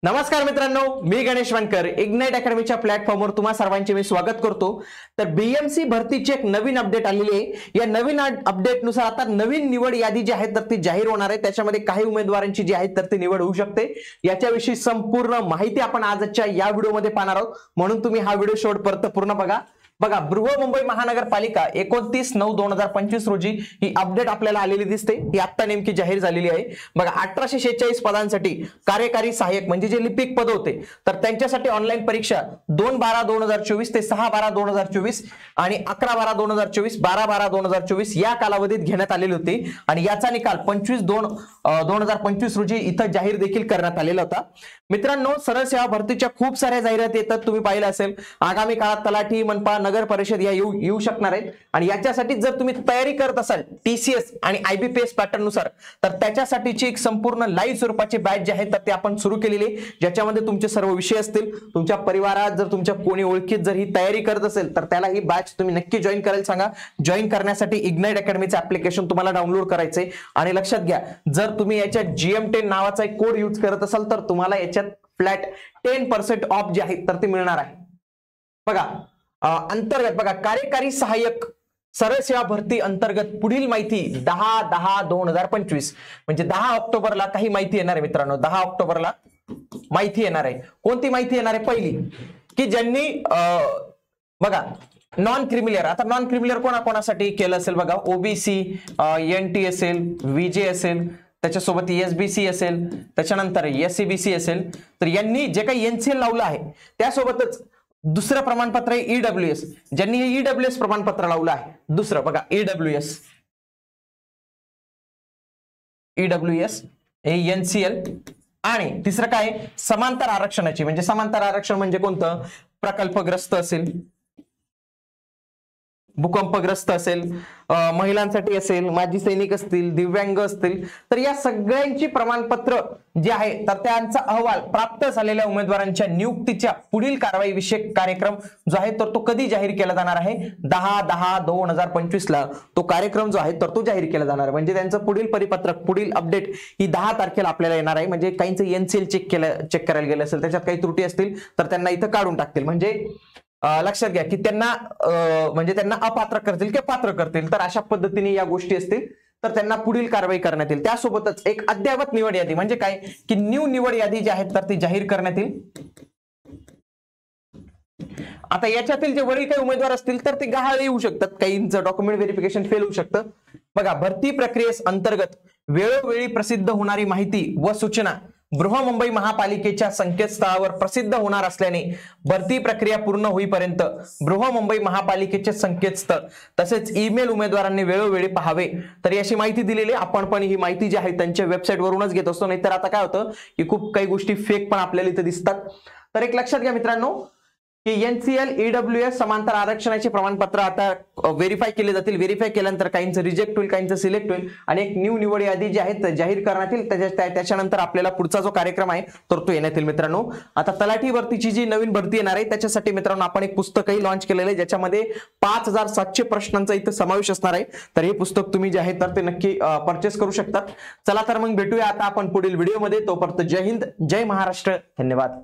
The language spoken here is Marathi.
नमस्कार मित्रांनो, मी गणेश वानकर इग्नाइट अकॅडमीच्या प्लॅटफॉर्मवर तुम्हा सर्वांचे मी स्वागत करतो। तर बीएमसी भरतीची एक नवीन अपडेट आलेली आहे। या नवीन अपडेटनुसार आता नवीन निवड यादी जी आहे तर ती जाहीर होणार आहे। त्याच्यामध्ये काही उमेदवारांची जी आहे तर ती निवड होऊ शकते। याच्याविषयी संपूर्ण माहिती आपण आजच्या या व्हिडिओमध्ये पाहणार आहोत, म्हणून तुम्ही हा व्हिडिओ शेवटपर्यंत पूर्ण बघा। बृहन्मुंबई महानगरपालिका 29/9/2025 रोजी ही अपडेट आपल्याला आलेली दिसते। ही आता नेमकी जाहीर झालेली आहे। बघा 1846 पदांसाठी कार्यकारी सहाय्यक म्हणजे जे लिपिक पद होते तर त्यांच्यासाठी ऑनलाईन परीक्षा 2/12/2024 ते 6/12/2024 आणि 11/12/2024 12/12/2024 या कालावधीत घेण्यात आलेली होती आणि याचा निकाल 25/2/2025 रोजी इथं जाहीर देखील करण्यात आलेला होता। मित्रांनो, सरळ सेवा भरतीच्या खूप साऱ्या जाहिराती येतात, तुम्ही पाहिलं असेल। आगामी काळात तलाठी, मनपा, नगर परिषद या येऊ शकणार आहेत आणि याच्यासाठी जर तुम्ही तयारी करत असाल टीसीएस आणि आयबीपीएस पॅटर्न नुसार तर त्याच्यासाठीची एक संपूर्ण लाईव्ह स्वरूपाची बॅच जी आहे तर ते आपण सुरू केलेली आहे, ज्याच्यामध्ये तुमचे सर्व विषय असतील। तुमच्या परिवारात जर तुमच्या कोणी ओळखीत जर ही तयारी करत असेल तर त्याला ही बॅच तुम्ही नक्की जॉईन करायला सांगा। जॉईन करण्यासाठी इग्नाइट अकॅडमीचं ऍप्लिकेशन तुम्हाला डाउनलोड करायचंय आणि लक्षात घ्या, जर तुम्ही याच्यात GM10 नावाचा एक कोड यूज करत असाल तर तुम्हाला याच्यात फ्लॅट 10% ऑफ जे आहे तर ते मिळणार आहे। बघा अंतर्गत बघा कार्यकारी सहाय्यक सरळ सेवा भरती अंतर्गत पुढील माहिती 10/10/2025 म्हणजे 10 ऑक्टोबरला काही माहिती येणार आहे मित्रांनो। 10 ऑक्टोबरला माहिती येणार आहे। कोणती माहिती येणार आहे? पहिली की ज्यांनी बघा नॉन क्रिमिलियर, आता नॉन क्रिमिलियर कोणाकोणासाठी केलं असेल बघा, ओबीसी, NT असेल, VJ असेल, त्याच्यासोबत SBC असेल, त्याच्यानंतर SCBC असेल, तर यांनी जे काही NCL लावलं आहे त्यासोबतच दुसरं प्रमाणपत्र आहे EWS, ज्यांनी हे EWS प्रमाणपत्र लावलं आहे। दुसरं बघा EWS हे NCL आणि तिसरं काय समांतर आरक्षणाची, म्हणजे समांतर आरक्षण म्हणजे कोणतं? प्रकल्पग्रस्त असेल, भूकंपग्रस्त असेल, महिलांसाठी असेल, माजी सैनिक असतील, दिव्यांग असतील, तर या सगळ्यांची प्रमाणपत्र जे आहे तर त्यांचा अहवाल प्राप्त झालेल्या उमेदवारांच्या नियुक्तीच्या पुढील कारवाई विषयक कार्यक्रम जो आहे तर तो कधी जाहीर केला जाणार आहे? 10/10/2025 ला तो कार्यक्रम जो आहे तर तो जाहीर केला जाणार आहे। म्हणजे त्यांचं पुढील परिपत्रक, पुढील अपडेट ही 10 तारखेला आपल्याला येणार आहे। म्हणजे काहींचं NCL चेक करायला गेलं असेल, त्याच्यात काही त्रुटी असतील तर त्यांना इथं काढून टाकतील। म्हणजे लक्षात घ्या की त्यांना म्हणजे त्यांना अपात्र करतील किंवा पात्र करतील, तर अशा पद्धतीने या गोष्टी असतील तर त्यांना पुढील कारवाई करण्यात येईल। त्यासोबतच एक अद्ययावत निवड यादी म्हणजे काय की न्यू निवड यादी जी आहे तर ती जाहीर करण्यात येईल। आता याच्यातील जे वरील काही उमेदवार असतील तर ते गहाळ येऊ शकतात, काहींचं डॉक्युमेंट व्हेरिफिकेशन फेल होऊ शकतं। बघा भरती प्रक्रियेस अंतर्गत वेळोवेळी प्रसिद्ध होणारी माहिती व सूचना बृहन्मुंबई महापालिकेच्या संकेतस्थळावर प्रसिद्ध होणार असल्याने भरती प्रक्रिया पूर्ण होईपर्यंत बृहन्मुंबई महापालिकेचे संकेतस्थळ तसेच ईमेल उमेदवारांनी वेळोवेळी पाहावे। तर अशी माहिती दिलेली आपण पण ही माहिती जी आहे त्यांच्या वेबसाईट वरूनच घेत असतो, नाहीतर आता काय होतं की खूप काही गोष्टी फेक पण आपल्याला इथे दिसतात। तर एक लक्षात घ्या मित्रांनो की NCL EWS समांतर आरक्षणाचे प्रमाणपत्र आता व्हेरीफाय केले जातील। व्हेरीफाय केल्यानंतर काहींचं रिजेक्ट होईल, काहींचं सिलेक्ट होईल आणि एक न्यू निवड यादी जी आहे जाहीर करण्यात येईल। त्याच्यानंतर आपल्याला पुढचा जो कार्यक्रम आहे तर तो येण्यात येईल। मित्रांनो, आता तलाठी भरतीची जी नवीन भरती येणार आहे त्याच्यासाठी मित्रांनो आपण एक पुस्तकही लॉन्च केलेलं आहे, ज्याच्यामध्ये 5700 प्रश्नांचा इथं समावेश असणार आहे। तर हे पुस्तक तुम्ही जे आहे तर ते नक्की परचेस करू शकतात। चला तर मग भेटूया आता आपण पुढील व्हिडिओमध्ये। तोपर्यंत जय हिंद, जय महाराष्ट्र, धन्यवाद।